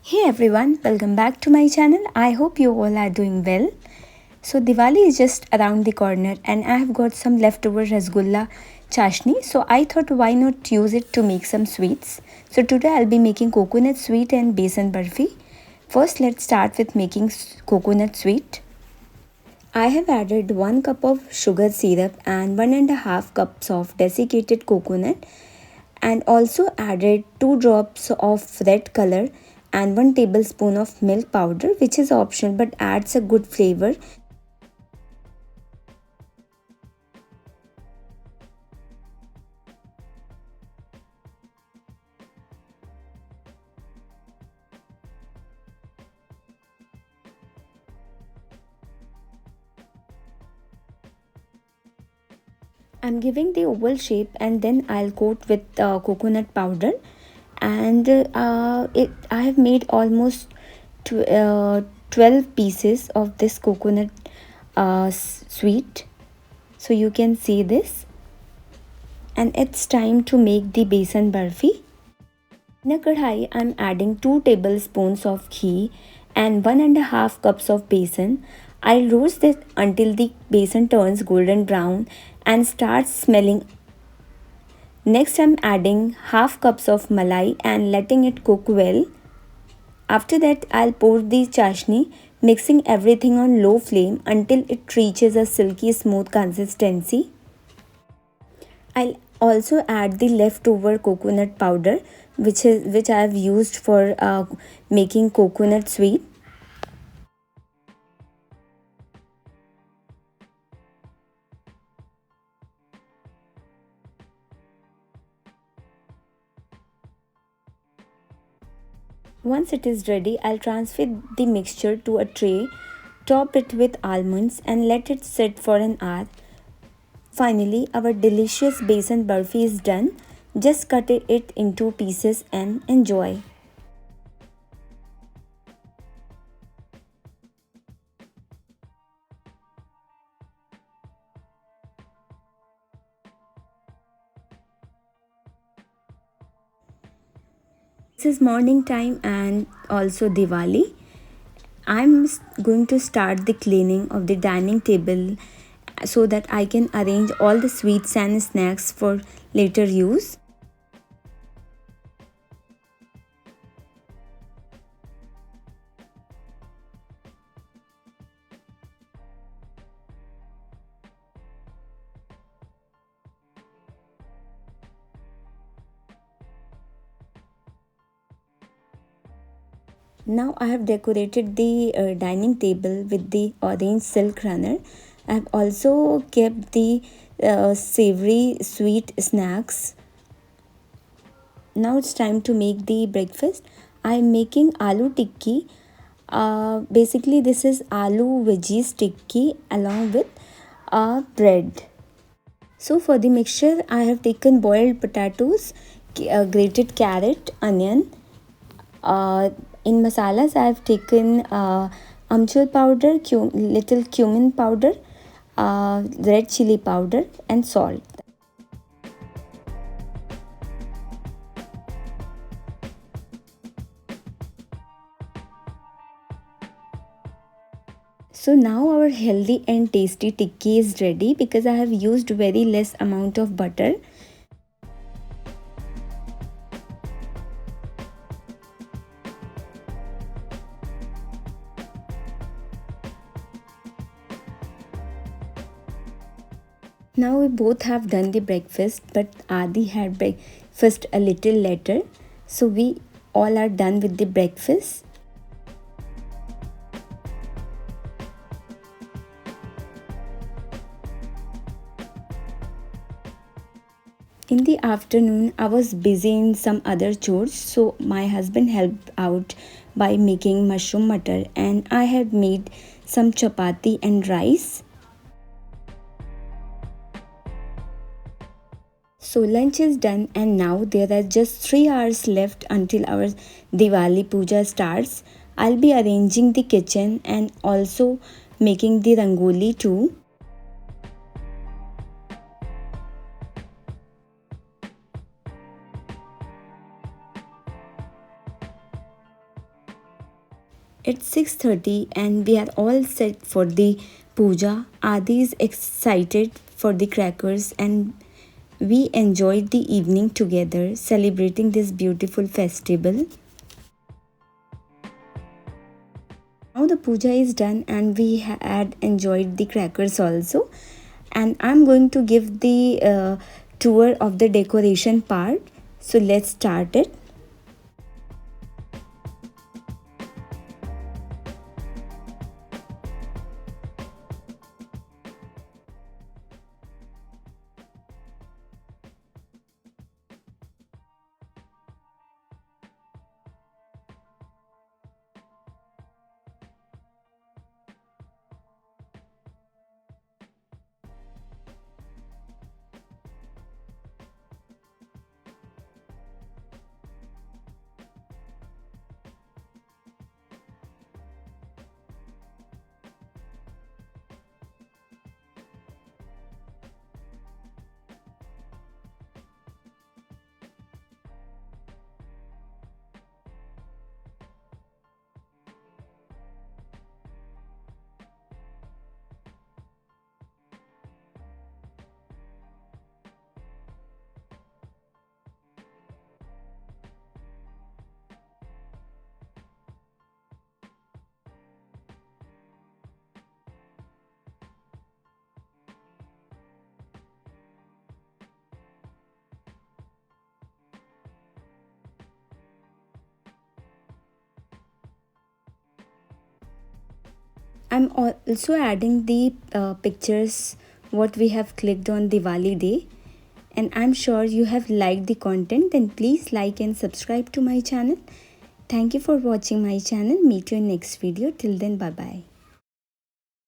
Hey everyone, welcome back to my channel. I hope you all are doing well. So Diwali is just around the corner and I have got some leftover rasgulla chashni. So I thought why not use it to make some sweets. So today I'll be making coconut sweet and besan barfi. First let's start with making coconut sweet. I have added 1 cup of sugar syrup and 1.5 cups of desiccated coconut and also added 2 drops of red color and 1 tablespoon of milk powder, which is optional but adds a good flavor. I'm giving the oval shape and then I'll coat with coconut powder and I have made almost 12 pieces of this coconut sweet, so you can see this, and it's time to make the besan barfi. In a kadhai, I'm adding 2 tablespoons of ghee and 1.5 cups of besan. I'll roast it until the besan turns golden brown and starts smelling. Next, I'm adding half cups of malai and letting it cook well. After that, I'll pour the chashni, mixing everything on low flame until it reaches a silky smooth consistency. I'll also add the leftover coconut powder which I have used for making coconut sweet. Once it is ready, I'll transfer the mixture to a tray, top it with almonds and let it sit for an hour. Finally, our delicious besan barfi is done. Just cut it into pieces and enjoy. This is morning time and also Diwali. I'm going to start the cleaning of the dining table so that I can arrange all the sweets and snacks for later use. Now I have decorated the dining table with the orange silk runner. I have also kept the savory sweet snacks. Now it's time to make the breakfast. I'm making aloo tikki. Basically, this is aloo veggies tikki along with bread. So for the mixture, I have taken boiled potatoes, grated carrot, onion. In masalas, I have taken amchur powder, little cumin powder, red chili powder, and salt. So now our healthy and tasty tikki is ready because I have used very less amount of butter. Now we both have done the breakfast, but Adi had breakfast a little later. So we all are done with the breakfast. In the afternoon, I was busy in some other chores, so my husband helped out by making mushroom matar, and I had made some chapati and rice. So lunch is done and now there are just 3 hours left until our Diwali puja starts. I'll be arranging the kitchen and also making the rangoli too. It's 6:30 and we are all set for the puja. Adi is excited for the crackers and we enjoyed the evening together celebrating this beautiful festival. Now the puja is done and we had enjoyed the crackers also. And I'm going to give the tour of the decoration part. So let's start it. I'm also adding the pictures what we have clicked on Diwali day, and I'm sure you have liked the content. Then please like and subscribe to my channel. Thank you for watching my channel. Meet you in next video. Till then, bye bye.